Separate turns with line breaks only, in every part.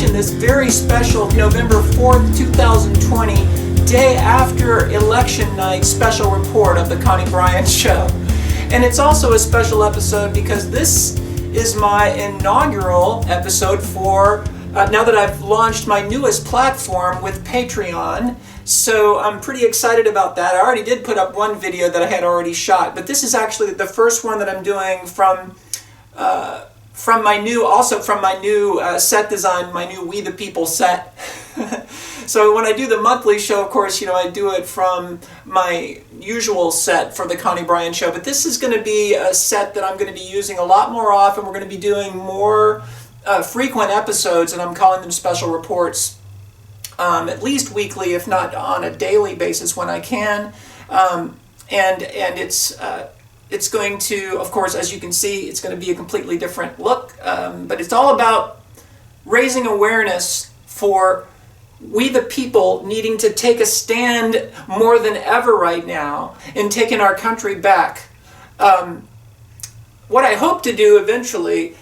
watching this very special November 4th, 2020, day after election night special report of the Connie Bryan Show. And it's also a special episode because this is my inaugural episode for, now that I've launched my newest platform with Patreon. So I'm pretty excited about that. I already did put up one video that I had already shot, but this is actually the first one that I'm doing from my new set design, my new We the People set. So when I do the monthly show, of course, I do it from my usual set for the Connie Bryan Show, but this is going to be a set that I'm going to be using a lot more often. We're going to be doing more frequent episodes, and I'm calling them special reports, at least weekly, if not on a daily basis when I can. And it's going to, of course, as you can see, it's going to be a completely different look, but it's all about raising awareness for we the people needing to take a stand more than ever right now in taking our country back. What I hope to do eventually,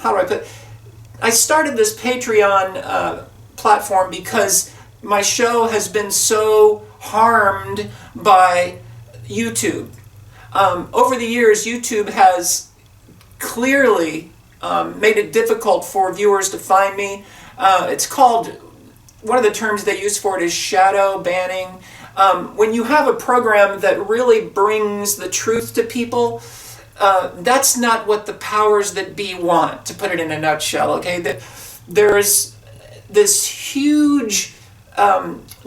I started this Patreon platform because my show has been so harmed by YouTube. Over the years, YouTube has clearly made it difficult for viewers to find me. It's called, one of the terms they use for it is shadow banning. When you have a program that really brings the truth to people, that's not what the powers that be want, to put it in a nutshell, okay? There is this huge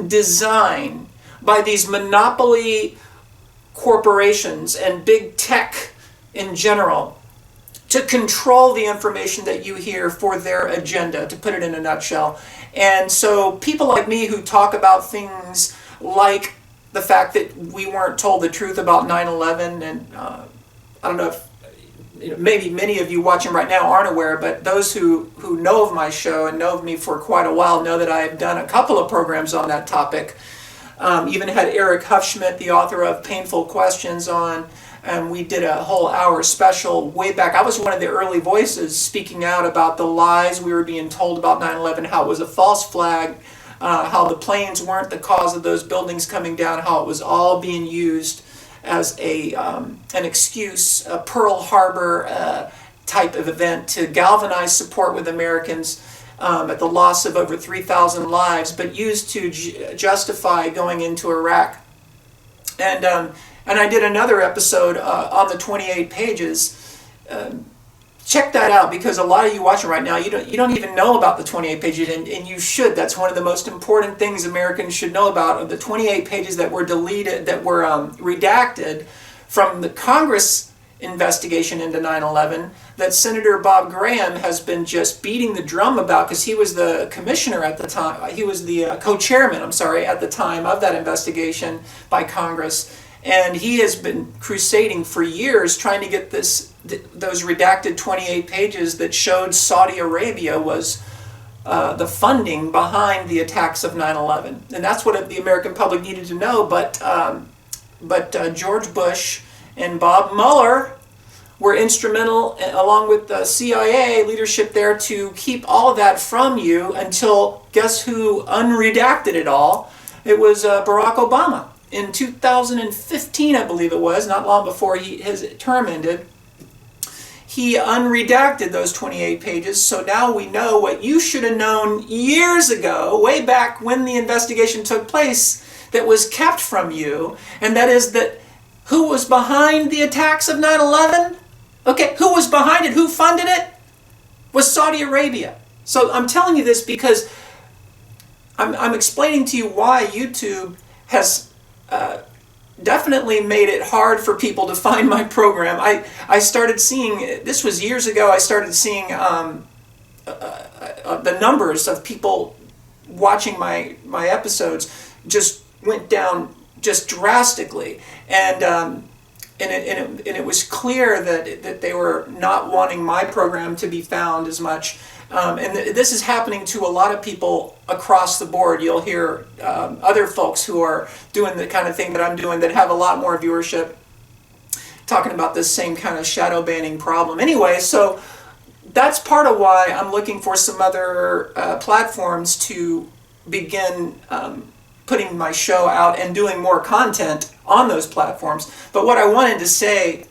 design by these monopoly corporations and big tech in general to control the information that you hear for their agenda, to put it in a nutshell. And so people like me who talk about things like the fact that we weren't told the truth about 9/11, and I don't know if maybe many of you watching right now aren't aware, but those who know of my show and know of me for quite a while know that I've done a couple of programs on that topic. Even had Eric Huffschmidt, the author of Painful Questions, on, and we did a whole hour special way back. I was one of the early voices speaking out about the lies we were being told about 9/11, how it was a false flag, how the planes weren't the cause of those buildings coming down, how it was all being used as an excuse, a Pearl Harbor type of event to galvanize support with Americans at the loss of over 3,000 lives, but used to justify going into Iraq. And I did another episode on the 28 pages. Check that out, because a lot of you watching right now, you don't even know about the 28 pages, and you should. That's one of the most important things Americans should know about, of the 28 pages that were deleted, that were redacted from the Congress investigation into 9/11 that Senator Bob Graham has been just beating the drum about, because he was the commissioner at the time. He was the co-chairman, at the time of that investigation by Congress. And he has been crusading for years trying to get those redacted 28 pages that showed Saudi Arabia was the funding behind the attacks of 9/11. And that's what the American public needed to know. But George Bush and Bob Mueller were instrumental, along with the CIA leadership there, to keep all of that from you until, guess who unredacted it all? It was Barack Obama. In 2015, I believe it was, not long before his term ended, he unredacted those 28 pages. So now we know what you should have known years ago, way back when the investigation took place, that was kept from you, and that is that who was behind the attacks of 9/11? Okay, who was behind it? Who funded it? Was Saudi Arabia. So I'm telling you this because I'm explaining to you why YouTube has definitely made it hard for people to find my program. I started seeing, this was years ago, I started seeing the numbers of people watching my episodes just went down just drastically, and it was clear that they were not wanting my program to be found as much. And this is happening to a lot of people across the board. You'll hear other folks who are doing the kind of thing that I'm doing that have a lot more viewership talking about this same kind of shadow banning problem. Anyway, so that's part of why I'm looking for some other platforms to begin putting my show out and doing more content on those platforms. But what I wanted to say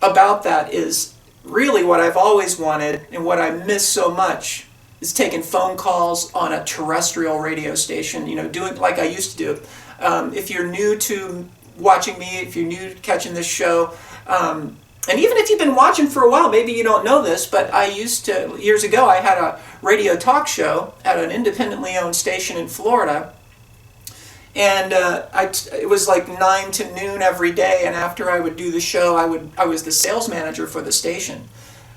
about that is really what I've always wanted and what I miss so much is taking phone calls on a terrestrial radio station, doing like I used to do. If you're new to watching me, if you're new to catching this show, and even if you've been watching for a while, maybe you don't know this, but I used to, years ago, I had a radio talk show at an independently owned station in Florida. And it was like 9 to noon every day, and after I would do the show, I was the sales manager for the station.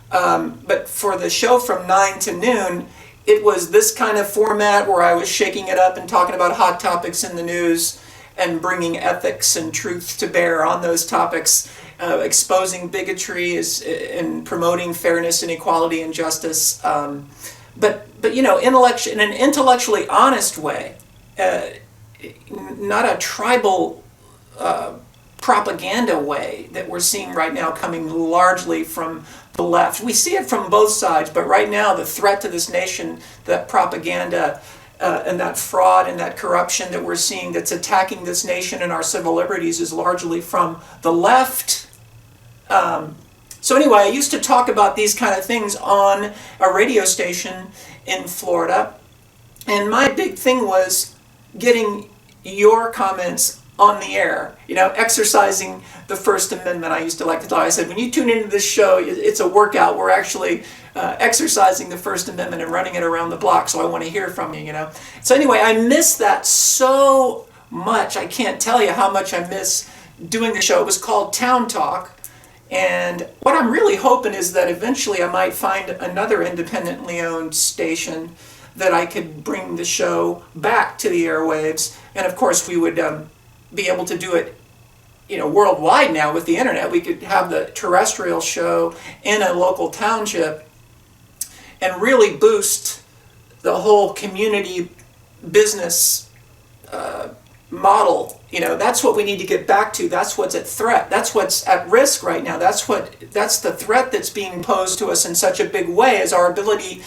But for the show from 9 to noon, it was this kind of format where I was shaking it up and talking about hot topics in the news and bringing ethics and truth to bear on those topics, exposing bigotry and promoting fairness and equality and justice. But in an intellectually honest way, not a tribal propaganda way that we're seeing right now coming largely from the left. We see it from both sides, but right now the threat to this nation, that propaganda and that fraud and that corruption that we're seeing that's attacking this nation and our civil liberties is largely from the left. So anyway, I used to talk about these kind of things on a radio station in Florida, and my big thing was getting your comments on the air, exercising the First Amendment. I used to like to talk. I said, when you tune into this show, it's a workout. We're actually exercising the First Amendment and running it around the block, so I want to hear from you, So anyway, I miss that so much. I can't tell you how much I miss doing the show. It was called Town Talk, and what I'm really hoping is that eventually I might find another independently owned station that I could bring the show back to the airwaves. And of course we would be able to do it worldwide now with the internet. We could have the terrestrial show in a local township and really boost the whole community business model. That's what we need to get back to. That's what's at threat. That's what's at risk right now. That's the threat that's being posed to us in such a big way, is our ability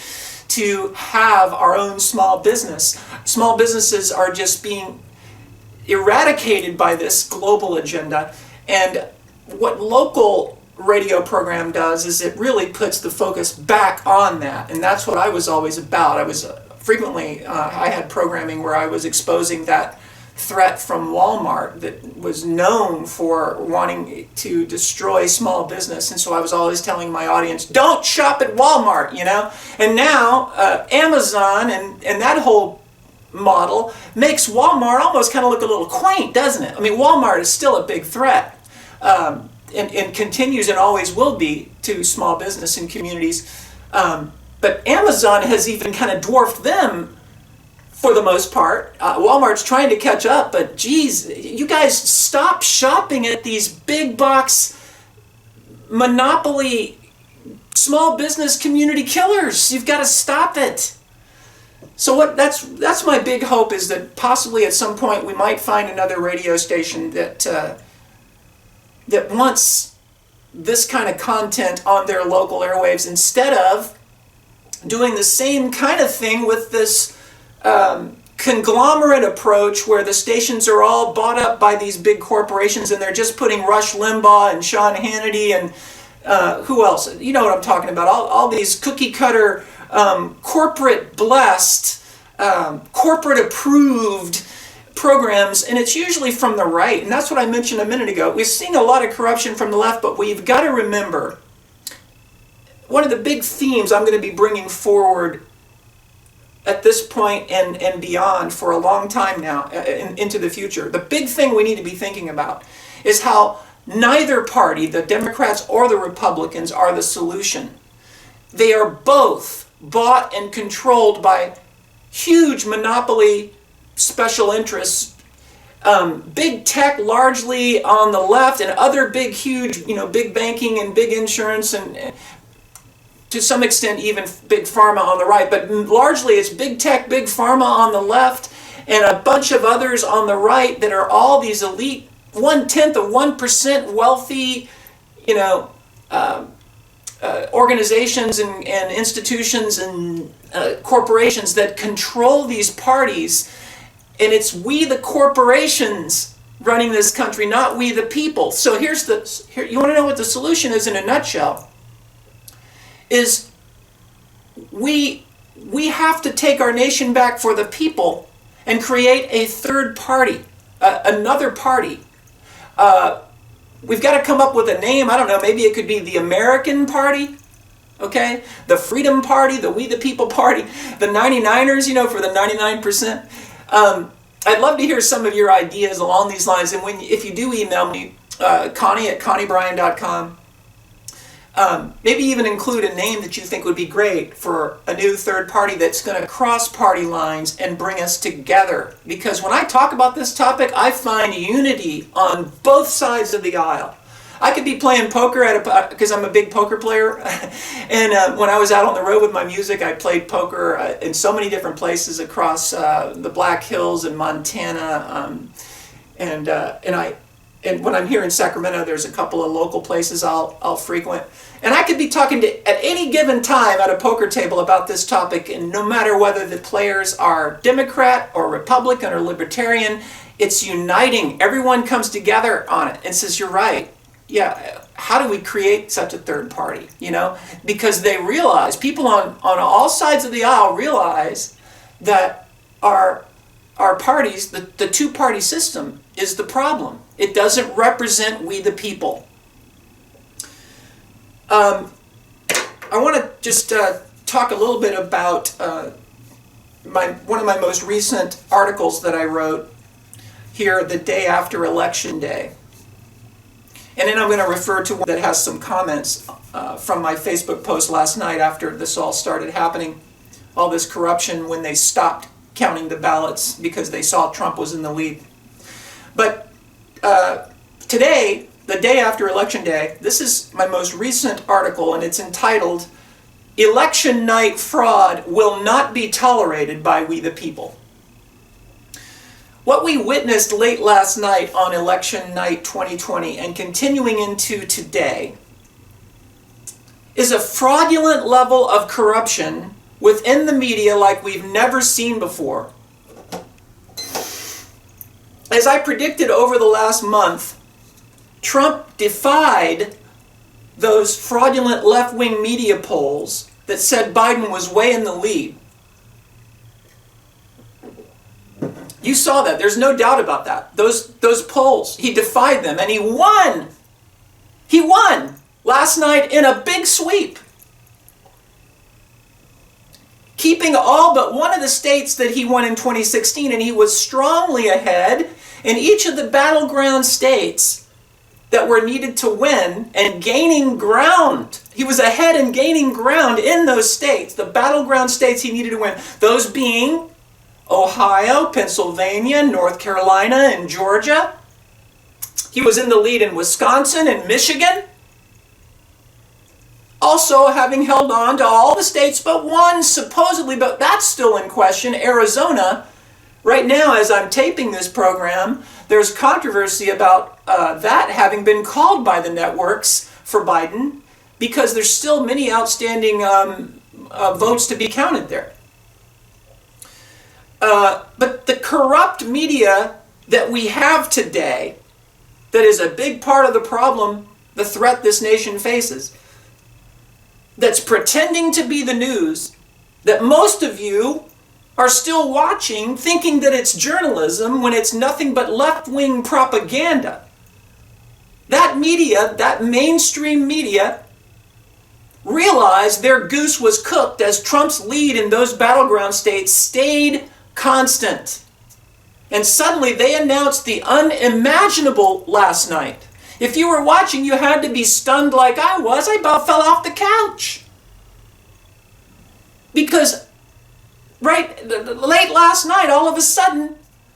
to have our own small business. Small businesses are just being eradicated by this global agenda, and what local radio program does is it really puts the focus back on that, and that's what I was always about. I was frequently, I had programming where I was exposing that threat from Walmart that was known for wanting to destroy small business, and so I was always telling my audience, don't shop at Walmart, And now Amazon and that whole model makes Walmart almost kind of look a little quaint, doesn't it? I mean, Walmart is still a big threat, and continues and always will be to small business and communities. But Amazon has even kind of dwarfed them for the most part. Walmart's trying to catch up, but geez, you guys stop shopping at these big box monopoly small business community killers. You've got to stop it. So that's my big hope, is that possibly at some point we might find another radio station that wants this kind of content on their local airwaves, instead of doing the same kind of thing with this conglomerate approach where the stations are all bought up by these big corporations and they're just putting Rush Limbaugh and Sean Hannity and who else? You know what I'm talking about. All these cookie cutter, corporate blessed, corporate approved programs, and it's usually from the right. And that's what I mentioned a minute ago. We're seeing a lot of corruption from the left, but we've got to remember, one of the big themes I'm going to be bringing forward at this point and beyond for a long time now, into the future, the big thing we need to be thinking about is how neither party, the Democrats or the Republicans, are the solution. They are both bought and controlled by huge monopoly special interests, big tech largely on the left, and other big, huge, big banking and big insurance, and to some extent even big pharma on the right. But largely it's big tech, big pharma on the left, and a bunch of others on the right that are all these elite 1/10 of 1% wealthy, organizations and institutions and corporations that control these parties, and it's we the corporations running this country, not we the people. So here you want to know what the solution is in a nutshell, is we have to take our nation back for the people and create a third party, another party. We've got to come up with a name. I don't know, maybe it could be the American Party, okay? The Freedom Party, the We the People Party, the 99ers, for the 99%. I'd love to hear some of your ideas along these lines. And if you do email me, Connie at ConnieBryan.com, maybe even include a name that you think would be great for a new third party that's going to cross party lines and bring us together. Because when I talk about this topic, I find unity on both sides of the aisle. I could be playing poker because I'm a big poker player, and when I was out on the road with my music, I played poker in so many different places across the Black Hills and Montana, and when I'm here in Sacramento, there's a couple of local places I'll frequent, and I could be talking at any given time at a poker table about this topic, and no matter whether the players are Democrat or Republican or Libertarian, it's uniting. Everyone comes together on it and says, "You're right. Yeah, how do we create such a third party?" Because they realize, people on all sides of the aisle realize that our parties, the two-party system, is the problem. It doesn't represent we the people. I want to just talk a little bit about one of my most recent articles that I wrote here the day after Election Day. And then I'm going to refer to one that has some comments from my Facebook post last night after this all started happening, all this corruption, when they stopped counting the ballots because they saw Trump was in the lead. But today, the day after Election Day, this is my most recent article, and it's entitled, "Election Night Fraud Will Not Be Tolerated by We the People." What we witnessed late last night on election night 2020 and continuing into today is a fraudulent level of corruption within the media like we've never seen before. As I predicted over the last month, Trump defied those fraudulent left-wing media polls that said Biden was way in the lead. You saw that. There's no doubt about that. Those polls, he defied them, and he won. He won last night in a big sweep, keeping all but one of the states that he won in 2016, and he was strongly ahead in each of the battleground states that were needed to win and gaining ground. He was ahead and gaining ground in those states, the battleground states he needed to win, those being Ohio, Pennsylvania, North Carolina, and Georgia. He was in the lead in Wisconsin and Michigan. Also having held on to all the states but one, supposedly, but that's still in question, Arizona. Right now, as I'm taping this program, there's controversy about that having been called by the networks for Biden because there's still many outstanding votes to be counted there. But the corrupt media that we have today, that is a big part of the problem, the threat this nation faces, that's pretending to be the news, that most of you are still watching, thinking that it's journalism when it's nothing but left-wing propaganda. That media, that mainstream media, realized their goose was cooked as Trump's lead in those battleground states stayed constant. And suddenly they announced the unimaginable last night. If you were watching, you had to be stunned like I was. I about fell off the couch. Because late last night, all of a sudden,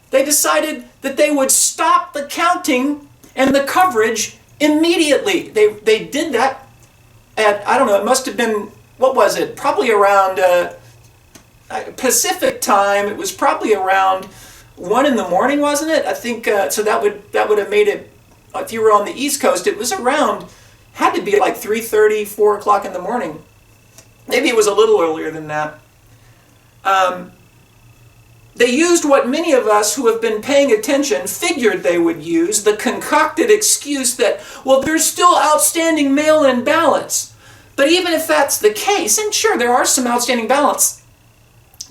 they decided that they would stop the counting and the coverage immediately. They did that at, I don't know, it must have been, what was it? Probably around Pacific time. It was probably around 1 in the morning, wasn't it? I think, so that would have made it, if you were on the East Coast, it was around Had to be like 3:30, 4 o'clock in the morning. Maybe it was a little earlier than that. They used what many of us who have been paying attention figured they would use, the concocted excuse that, well, there's still outstanding mail-in ballots. But even if that's the case, and sure, there are some outstanding ballots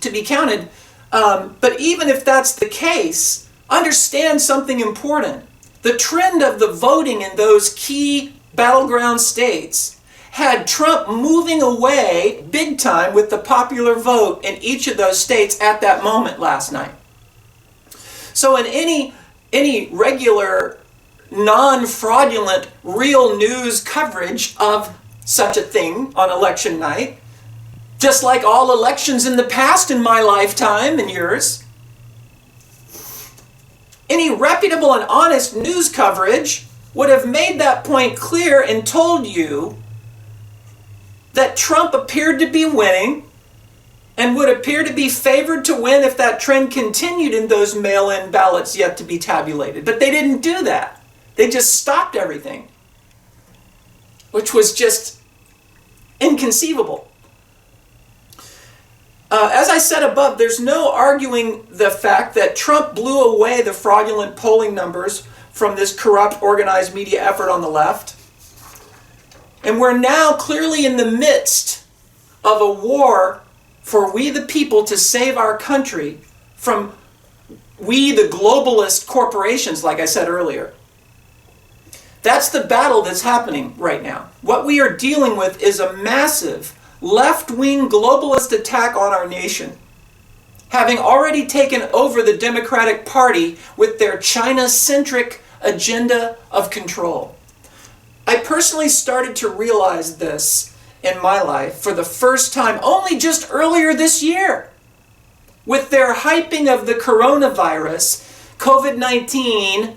to be counted, but even if that's the case, understand something important. The trend of the voting in those key battleground states had Trump moving away big time with the popular vote in each of those states at that moment last night. So in any regular, non-fraudulent, real news coverage of such a thing on election night, just like all elections in the past in my lifetime and yours, any reputable and honest news coverage would have made that point clear and told you that Trump appeared to be winning and would appear to be favored to win if that trend continued in those mail-in ballots yet to be tabulated. But they didn't do that. They just stopped everything, which was just inconceivable. As I said above, there's no arguing the fact that Trump blew away the fraudulent polling numbers from this corrupt organized media effort on the left. And we're now clearly in the midst of a war for we the people to save our country from we the globalist corporations, like I said earlier. That's the battle that's happening right now. What we are dealing with is a massive left-wing globalist attack on our nation, having already taken over the Democratic Party with their China-centric agenda of control. I personally started to realize this in my life for the first time only just earlier this year. With their hyping of the coronavirus, COVID-19,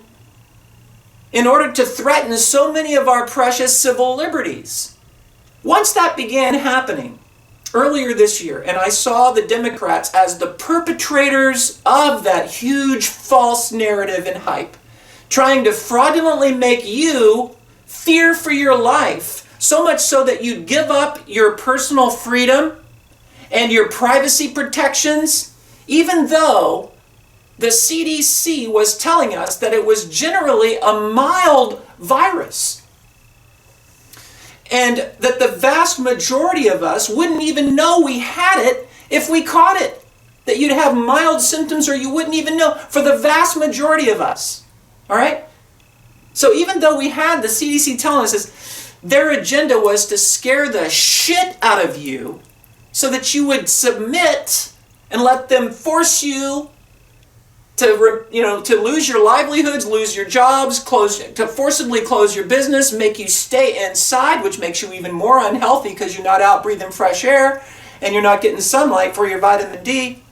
in order to threaten so many of our precious civil liberties. Once that began happening earlier this year, and I saw the Democrats as the perpetrators of that huge false narrative and hype, trying to fraudulently make you fear for your life, so much so that you'd give up your personal freedom and your privacy protections, even though the CDC was telling us that it was generally a mild virus. And that the vast majority of us wouldn't even know we had it if we caught it. That you'd have mild symptoms or you wouldn't even know, for the vast majority of us. All right? So even though we had the CDC telling us this, their agenda was to scare the shit out of you so that you would submit and let them force you to lose your livelihoods, lose your jobs, to forcibly close your business, make you stay inside, which makes you even more unhealthy because you're not out breathing fresh air and you're not getting sunlight for your vitamin D.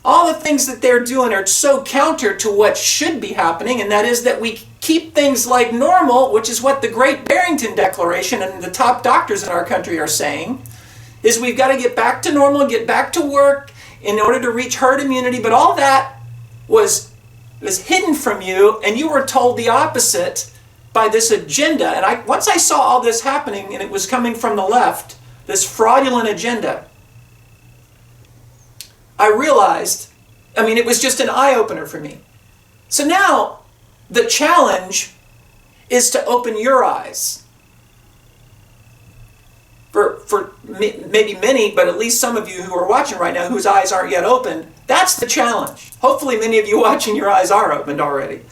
All the things that they're doing are so counter to what should be happening, and that is that we keep things like normal, which is what the Great Barrington Declaration and the top doctors in our country are saying, is we've got to get back to normal, get back to work in order to reach herd immunity. But all that was hidden from you, and you were told the opposite by this agenda. And once I saw all this happening, and it was coming from the left, this fraudulent agenda, I realized, it was just an eye-opener for me. So now, the challenge is to open your eyes. For maybe many, but at least some of you who are watching right now whose eyes aren't yet opened, that's the challenge. Hopefully many of you watching, your eyes are opened already.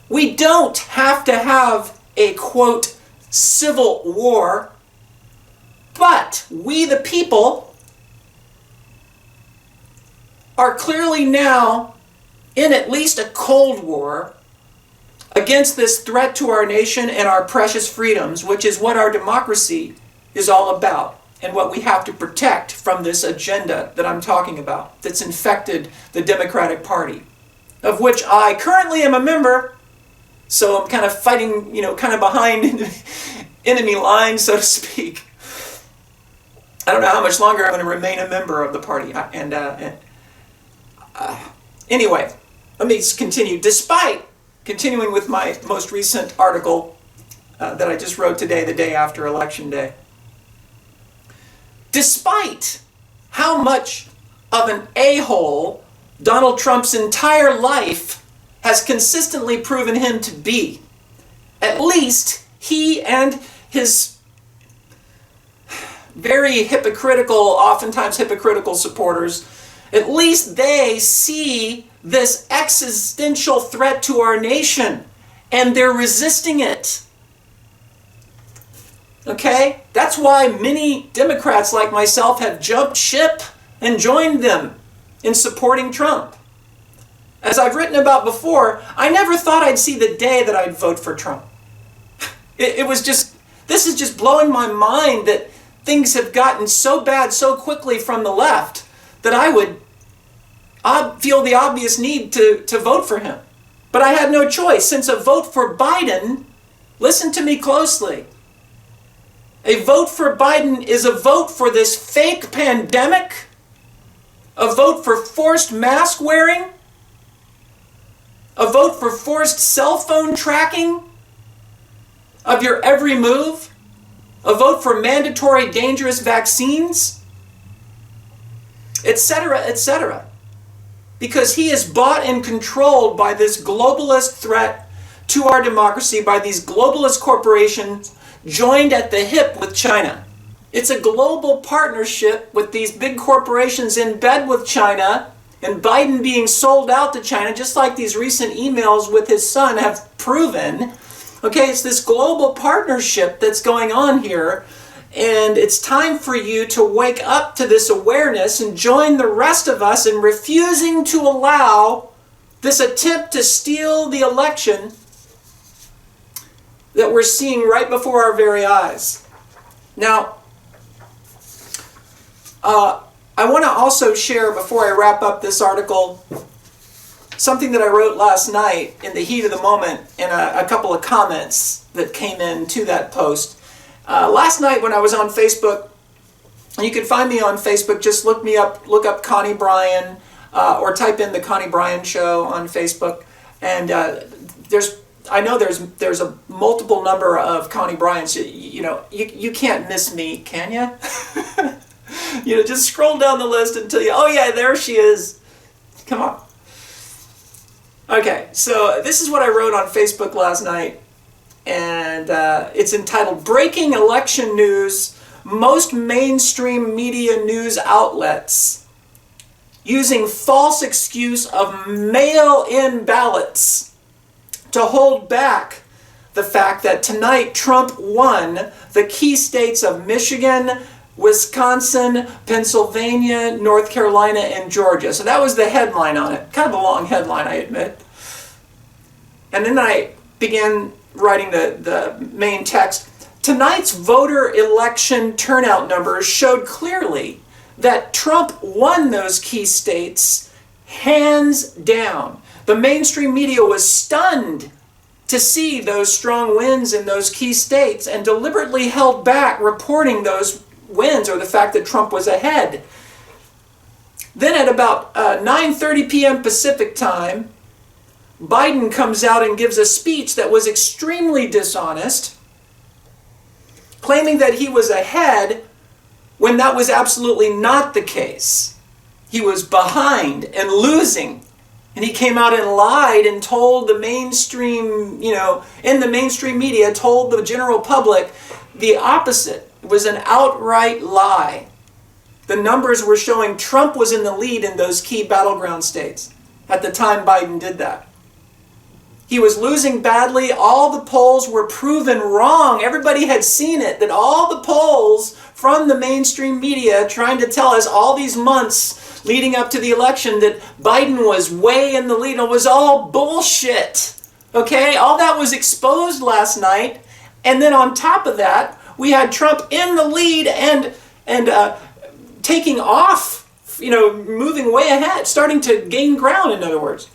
We don't have to have a, quote, civil war, but we the people are clearly now in at least a Cold War against this threat to our nation and our precious freedoms, which is what our democracy is all about, and what we have to protect from this agenda that I'm talking about, that's infected the Democratic Party, of which I currently am a member, so I'm kind of fighting, kind of behind enemy lines, so to speak. I don't know how much longer I'm going to remain a member of the party. Anyway, let me continue. Despite continuing with my most recent article, that I just wrote today, the day after Election Day. Despite how much of an a-hole Donald Trump's entire life has consistently proven him to be, at least he and his very hypocritical, oftentimes hypocritical supporters, at least they see this existential threat to our nation, and they're resisting it. Okay? That's why many Democrats like myself have jumped ship and joined them in supporting Trump. As I've written about before, I never thought I'd see the day that I'd vote for Trump. It was just, this is just blowing my mind that things have gotten so bad so quickly from the left that I would feel the obvious need to vote for him. But I had no choice, since a vote for Biden, listen to me closely, a vote for Biden is a vote for this fake pandemic, a vote for forced mask wearing, a vote for forced cell phone tracking of your every move, a vote for mandatory dangerous vaccines, etc., etc. Because he is bought and controlled by this globalist threat to our democracy, by these globalist corporations joined at the hip with China. It's a global partnership with these big corporations in bed with China, and Biden being sold out to China, just like these recent emails with his son have proven. Okay, it's this global partnership that's going on here, and it's time for you to wake up to this awareness and join the rest of us in refusing to allow this attempt to steal the election that we're seeing right before our very eyes. Now, I want to also share, before I wrap up this article, something that I wrote last night in the heat of the moment, and a couple of comments that came in to that post. Last night when I was on Facebook, and you can find me on Facebook, just look up Connie Bryan, or type in the Connie Bryan Show on Facebook, and I know there's a multiple number of Connie Bryans. You can't miss me, can you? Just scroll down the list until oh yeah, there she is. Come on. Okay, so this is what I wrote on Facebook last night, and it's entitled "Breaking Election News: Most Mainstream Media News Outlets Using False Excuse of Mail-in Ballots to Hold Back the Fact that Tonight Trump Won the Key States of Michigan, Wisconsin, Pennsylvania, North Carolina, and Georgia." So that was the headline on it. Kind of a long headline, I admit. And then I began writing the main text. Tonight's voter election turnout numbers showed clearly that Trump won those key states hands down. The mainstream media was stunned to see those strong wins in those key states and deliberately held back reporting those wins, or the fact that Trump was ahead. Then at about 9:30 p.m. Pacific time, Biden comes out and gives a speech that was extremely dishonest, claiming that he was ahead when that was absolutely not the case. He was behind and losing. And he came out and lied and told the mainstream, in the mainstream media, told the general public the opposite. It was an outright lie. The numbers were showing Trump was in the lead in those key battleground states at the time Biden did that. He was losing badly. All the polls were proven wrong. Everybody had seen it, that all the polls from the mainstream media trying to tell us all these months leading up to the election that Biden was way in the lead, it was all bullshit. Okay? All that was exposed last night. And then on top of that, we had Trump in the lead and taking off, moving way ahead, starting to gain ground, in other words.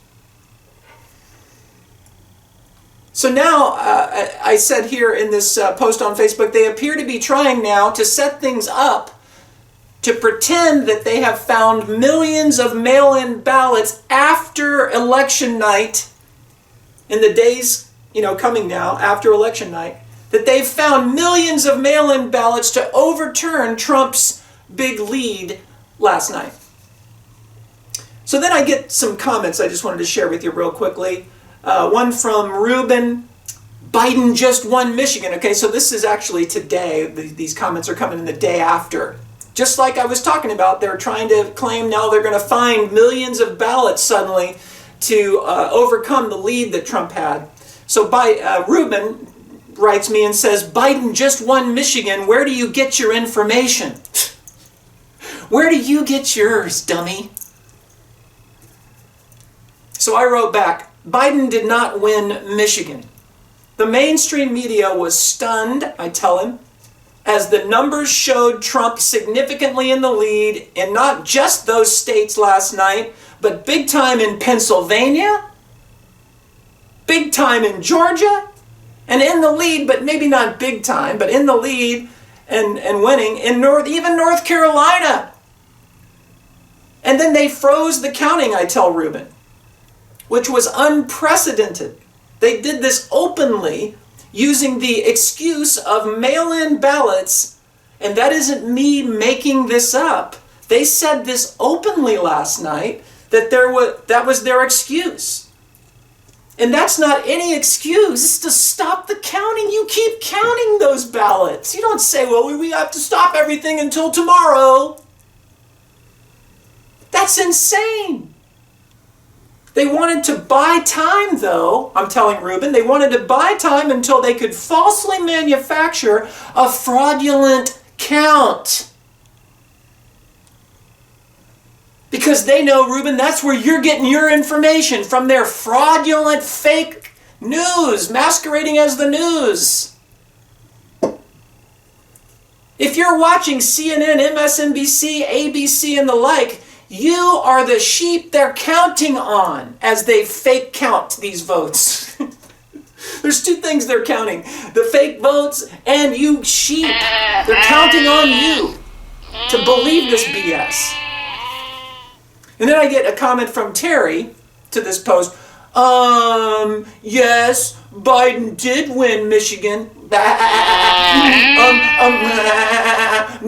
So now, I said here in this post on Facebook, they appear to be trying now to set things up to pretend that they have found millions of mail-in ballots after election night, in the days, coming now, after election night, that they've found millions of mail-in ballots to overturn Trump's big lead last night. So then I get some comments I just wanted to share with you real quickly. One from Ruben. Biden just won Michigan. Okay, so this is actually today. These comments are coming in the day after. Just like I was talking about, they're trying to claim now they're going to find millions of ballots suddenly to overcome the lead that Trump had. So Ruben writes me and says, Biden just won Michigan. Where do you get your information? Where do you get yours, dummy? So I wrote back, Biden did not win Michigan. The mainstream media was stunned, I tell him, as the numbers showed Trump significantly in the lead in not just those states last night, but big time in Pennsylvania, big time in Georgia, and in the lead, but maybe not big time, but in the lead and winning in even North Carolina. And then they froze the counting, I tell Ruben, which was unprecedented. They did this openly using the excuse of mail-in ballots, and that isn't me making this up. They said this openly last night, that was their excuse. And that's not any excuse. It's to stop the counting. You keep counting those ballots. You don't say, well, we have to stop everything until tomorrow. That's insane. They wanted to buy time, though, I'm telling Ruben, they wanted to buy time until they could falsely manufacture a fraudulent count. Because they know, Ruben, that's where you're getting your information, from their fraudulent fake news, masquerading as the news. If you're watching CNN, MSNBC, ABC, and the like, you are the sheep they're counting on as they fake count these votes. There's two things they're counting: the fake votes and you sheep. They're counting on you to believe this BS. And then I get a comment from Terry to this post. Yes, Biden did win Michigan.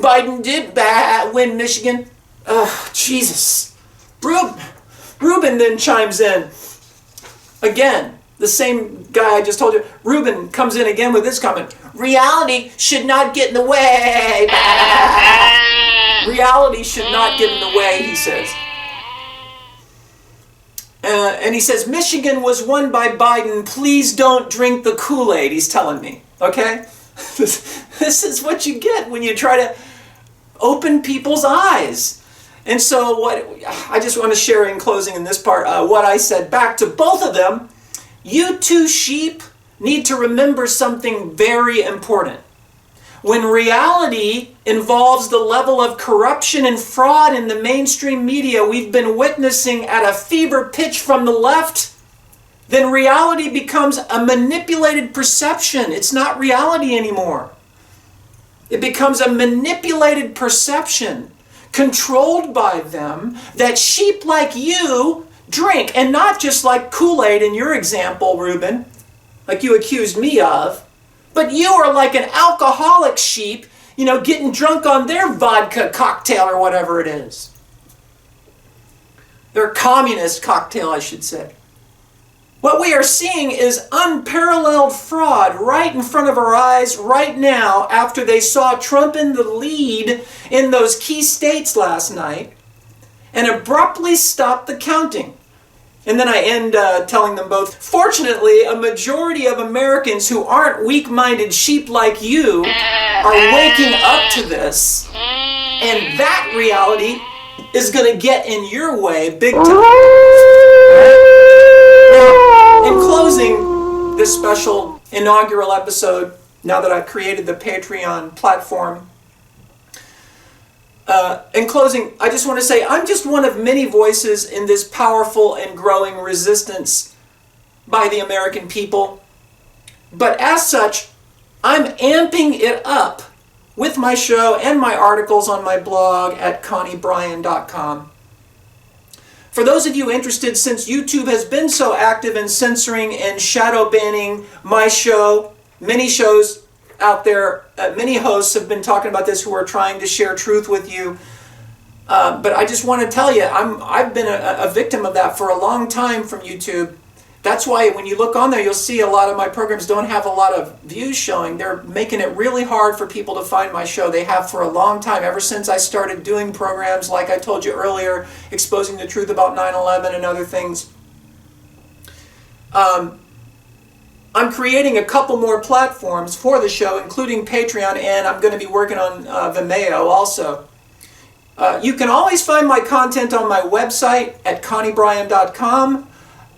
Biden did win Michigan. Jesus. Ruben then chimes in. Again, the same guy I just told you. Ruben comes in again with this comment. Reality should not get in the way. Reality should not get in the way, he says. And he says, Michigan was won by Biden. Please don't drink the Kool-Aid, he's telling me. Okay? This is what you get when you try to open people's eyes. And so what I just want to share in closing in this part, what I said back to both of them. You two sheep need to remember something very important. When reality involves the level of corruption and fraud in the mainstream media we've been witnessing at a fever pitch from the left, then reality becomes a manipulated perception. It's not reality anymore. It becomes a manipulated perception controlled by them that sheep like you drink, and not just like Kool-Aid in your example, Ruben, like you accused me of, but you are like an alcoholic sheep, getting drunk on their vodka cocktail or whatever it is. Their communist cocktail, I should say. What we are seeing is unparalleled fraud right in front of our eyes right now after they saw Trump in the lead in those key states last night and abruptly stopped the counting. And then I end telling them both, fortunately, a majority of Americans who aren't weak-minded sheep like you are waking up to this, and that reality is going to get in your way big time. Now, in closing this special inaugural episode, now that I've created the Patreon platform, in closing, I just want to say I'm just one of many voices in this powerful and growing resistance by the American people. But as such, I'm amping it up with my show and my articles on my blog at ConnieBryan.com. For those of you interested, since YouTube has been so active in censoring and shadow banning my show, many shows out there, many hosts have been talking about this who are trying to share truth with you. But I just want to tell you, I've been a victim of that for a long time from YouTube. That's why when you look on there, you'll see a lot of my programs don't have a lot of views showing. They're making it really hard for people to find my show. They have for a long time, ever since I started doing programs, like I told you earlier, exposing the truth about 9/11 and other things. I'm creating a couple more platforms for the show, including Patreon, and I'm going to be working on Vimeo also. You can always find my content on my website at conniebryan.com,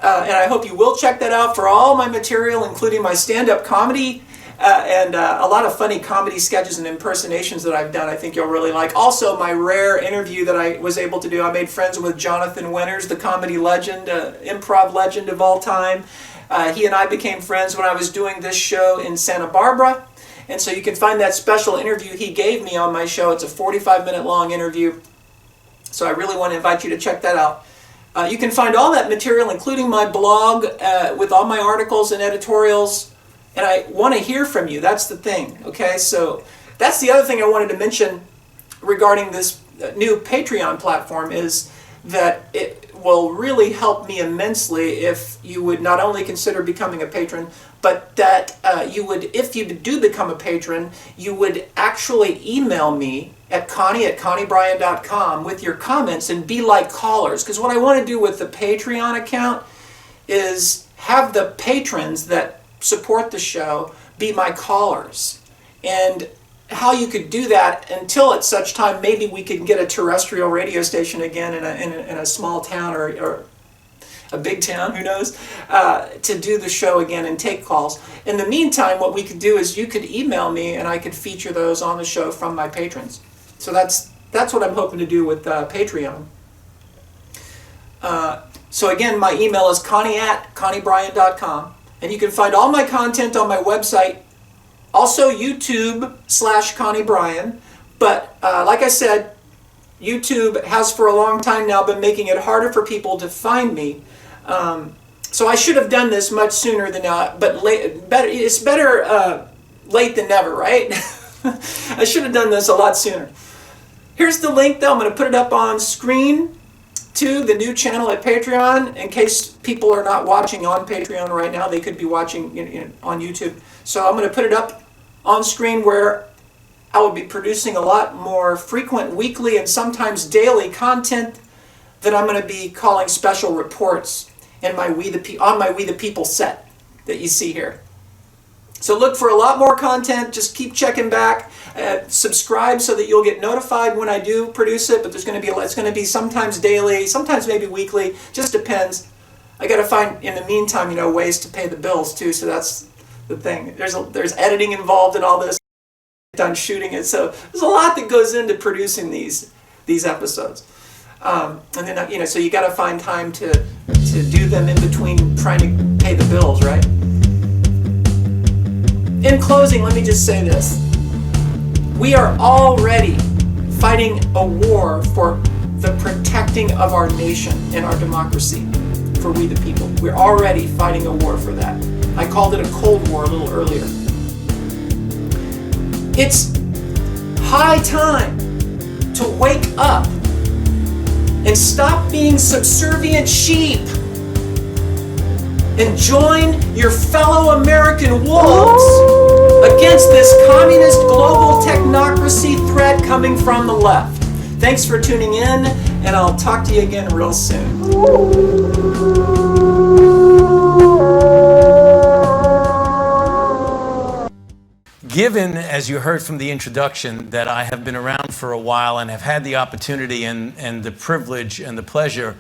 and I hope you will check that out for all my material, including my stand-up comedy and a lot of funny comedy sketches and impersonations that I've done. I think you'll really like. Also, my rare interview that I was able to do. I made friends with Jonathan Winters, the comedy legend, improv legend of all time. He and I became friends when I was doing this show in Santa Barbara. And so you can find that special interview he gave me on my show. It's a 45-minute long interview. So I really want to invite you to check that out. You can find all that material, including my blog with all my articles and editorials. And I want to hear from you. That's the thing. Okay, so that's the other thing I wanted to mention regarding this new Patreon platform is that it will really help me immensely if you would not only consider becoming a patron, but that you would, if you do become a patron, you would actually email me at conniebryan.com with your comments and be like callers. Because what I want to do with the Patreon account is have the patrons that support the show be my callers. And how you could do that until at such time maybe we could get a terrestrial radio station again in a small town or a big town, who knows, to do the show again and take calls. In the meantime, what we could do is you could email me and I could feature those on the show from my patrons. So that's what I'm hoping to do with Patreon. So again, my email is connie@conniebryan.com, and you can find all my content on my website, also YouTube/Connie Bryan. But like I said, YouTube has for a long time now been making it harder for people to find me. So I should have done this much sooner than now, but it's better late than never, right? I should have done this a lot sooner. Here's the link though. I'm going to put it up on screen to the new channel at Patreon in case people are not watching on Patreon right now. They could be watching on YouTube. So I'm going to put it up on screen where I will be producing a lot more frequent weekly and sometimes daily content that I'm going to be calling special reports in my on my We the People set that you see here. So look for a lot more content. Just keep checking back. Subscribe so that you'll get notified when I do produce it. But it's going to be sometimes daily, sometimes maybe weekly. Just depends. I got to find in the meantime, ways to pay the bills too. So that's the thing. There's editing involved in all this. Done shooting it, so there's a lot that goes into producing these episodes. And then so you got to find time to do them in between trying to pay the bills, right? In closing, let me just say this. We are already fighting a war for the protecting of our nation and our democracy, for we the people. We're already fighting a war for that. I called it a Cold War a little earlier. It's high time to wake up and stop being subservient sheep and join your fellow American wolves against this communist global technocracy threat coming from the left. Thanks for tuning in, and I'll talk to you again real soon.
Given, as you heard from the introduction, that I have been around for a while and have had the opportunity and the privilege and the pleasure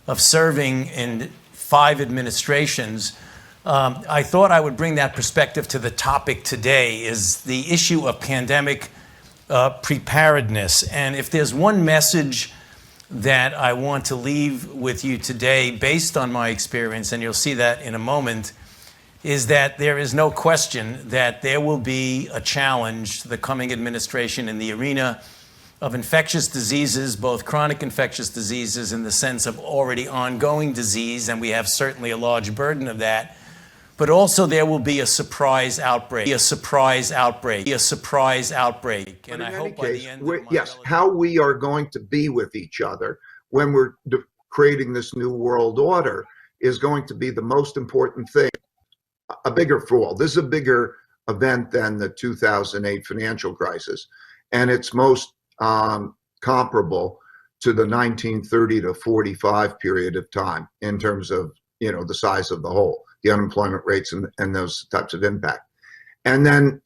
of serving in 5 administrations, I thought I would bring that perspective to the topic today, is the issue of pandemic preparedness. And if there's one message that I want to leave with you today based on my experience, and you'll see that in a moment, is that there is no question that there will be a challenge to the coming administration in the arena of infectious diseases, both chronic infectious diseases in the sense of already ongoing disease, and we have certainly a large burden of that, but also there will be a surprise outbreak, a surprise outbreak, a surprise outbreak.
But
and
in
I
any
hope by
case,
the end of my
yes, how we are going to be with each other when we're creating this new world order is going to be the most important thing. A bigger fall. This is a bigger event than the 2008 financial crisis, and it's most comparable to the 1930 to 45 period of time in terms of, the size of the hole, the unemployment rates, and those types of impact. And then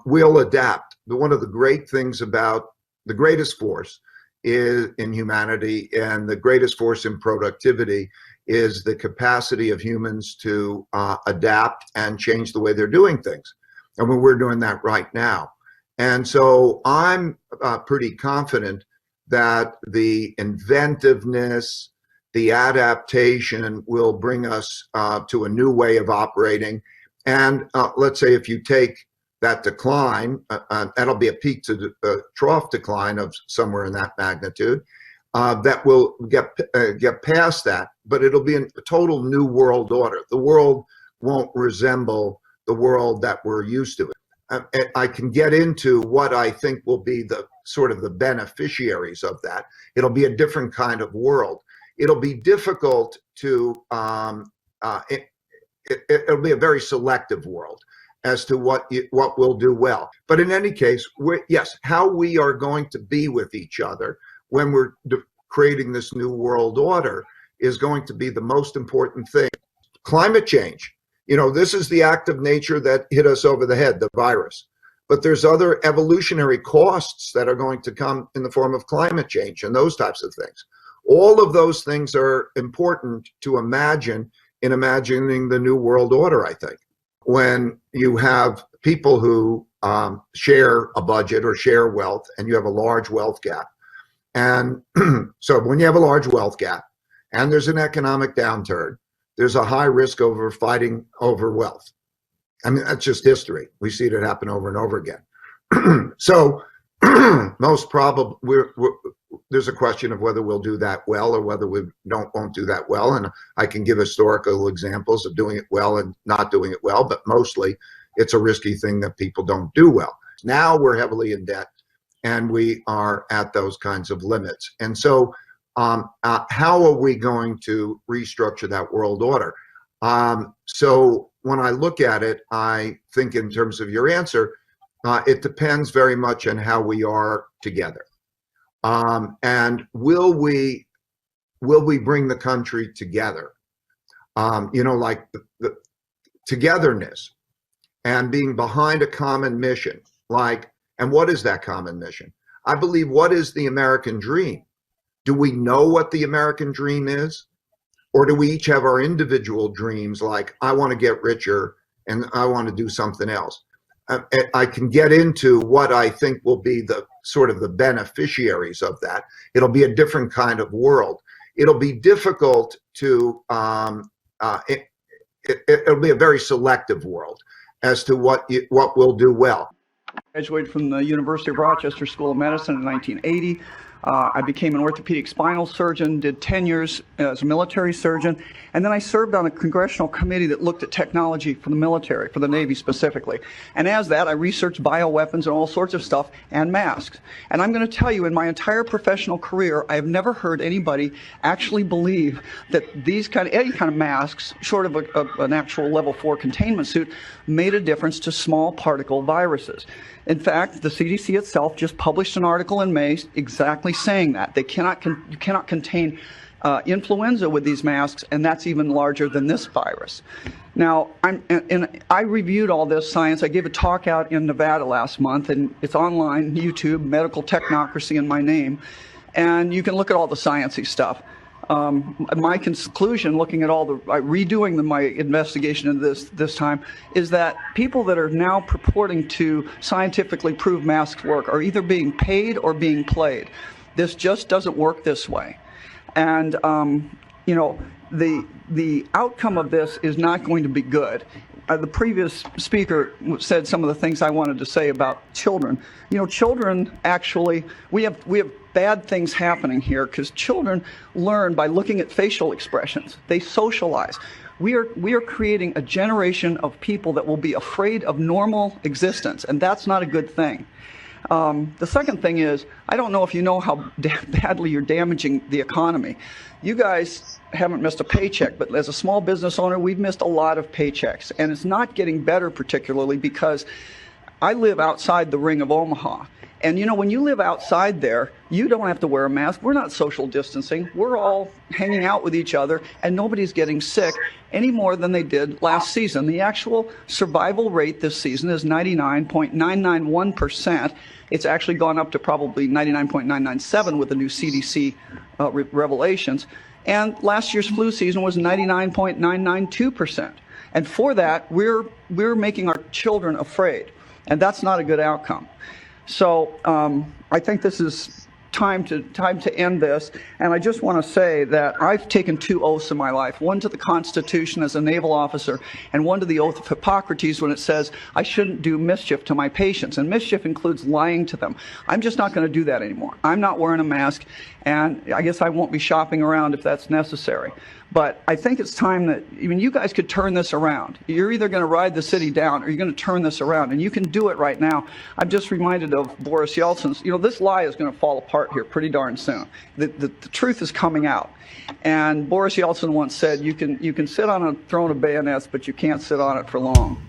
we'll adapt. One of the great things about the greatest force is in humanity and the greatest force in productivity is the capacity of humans to adapt and change the way they're doing things. And we're doing that right now. And so I'm pretty confident that the inventiveness, the adaptation will bring us to a new way of operating. And let's say if you take that decline, that'll be a peak to trough decline of somewhere in that magnitude, that will get past that, but it'll be a total new world order. The world won't resemble the world that we're used to. I can get into what I think will be the sort of the beneficiaries of that. It'll be a different kind of world. It'll be difficult to, it'll be a very selective world as to what will do well. But in any case, yes, how we are going to be with each other when we're creating this new world order is going to be the most important thing. Climate change. This is the act of nature that hit us over the head, the virus. But there's other evolutionary costs that are going to come in the form of climate change and those types of things. All of those things are important to imagine in imagining the new world order, I think. When you have people who share a budget or share wealth and you have a large wealth gap. And so when you have a large wealth gap and there's an economic downturn, there's a high risk over fighting over wealth. I mean, that's just history. We see it happen over and over again. So most probably there's a question of whether we'll do that well or whether we won't do that well. And I can give historical examples of doing it well and not doing it well, but mostly it's a risky thing that people don't do well. Now we're heavily in debt and we are at those kinds of limits. And so how are we going to restructure that world order? So when I look at it, I think in terms of your answer, it depends very much on how we are together. And will we bring the country together? Like the togetherness and being behind a common mission. And what is that common mission? I believe, what is the American dream? Do we know what the American dream is? Or do we each have our individual dreams, like I want to get richer and I want to do something else? I can get into what I think will be the sort of the beneficiaries of that. It'll be a different kind of world. It'll be difficult to, it'll be a very selective world as to what will do well.
I graduated from the University of Rochester School of Medicine in 1980. I became an orthopedic spinal surgeon, did 10 years as a military surgeon, and then I served on a congressional committee that looked at technology for the military, for the Navy specifically. And as that, I researched bioweapons and all sorts of stuff and masks. And I'm going to tell you, in my entire professional career, I have never heard anybody actually believe that any kind of masks, short of an actual level 4 containment suit, made a difference to small particle viruses. In fact, the CDC itself just published an article in May exactly saying that. You cannot contain influenza with these masks, and that's even larger than this virus. Now, I reviewed all this science. I gave a talk out in Nevada last month, and it's online, YouTube, Medical Technocracy in my name, and you can look at all the sciencey stuff. My conclusion, looking at all the redoing my investigation of this time, is that people that are now purporting to scientifically prove masks work are either being paid or being played. This just doesn't work this way, and the outcome of this is not going to be good. The previous speaker said some of the things I wanted to say about children. Children actually, we have bad things happening here because children learn by looking at facial expressions. They socialize. we are creating a generation of people that will be afraid of normal existence, and that's not a good thing. The second thing is, I don't know if you know how badly you're damaging the economy. You guys haven't missed a paycheck, but as a small business owner, we've missed a lot of paychecks, and it's not getting better, particularly because I live outside the ring of Omaha. And you know, when you live outside there, you don't have to wear a mask. We're not social distancing. We're all hanging out with each other, and nobody's getting sick any more than they did last season. The actual survival rate this season is 99.991%. It's actually gone up to probably 99.997 with the new CDC revelations. And last year's flu season was 99.992%. And for that, we're making our children afraid, and that's not a good outcome. So I think this is time to end this, and I just want to say that I've taken 2 oaths in my life, one to the Constitution as a naval officer, and one to the oath of Hippocrates when it says I shouldn't do mischief to my patients, and mischief includes lying to them. I'm just not going to do that anymore. I'm not wearing a mask, and I guess I won't be shopping around if that's necessary. But I think it's time that, I mean, you guys could turn this around. You're either going to ride the city down or you're going to turn this around, and you can do it right now. I'm just reminded of Boris Yeltsin's, you know, this lie is going to fall apart here pretty darn soon. The truth is coming out. And Boris Yeltsin once said, you can sit on a throne of bayonets, but you can't sit on it for long.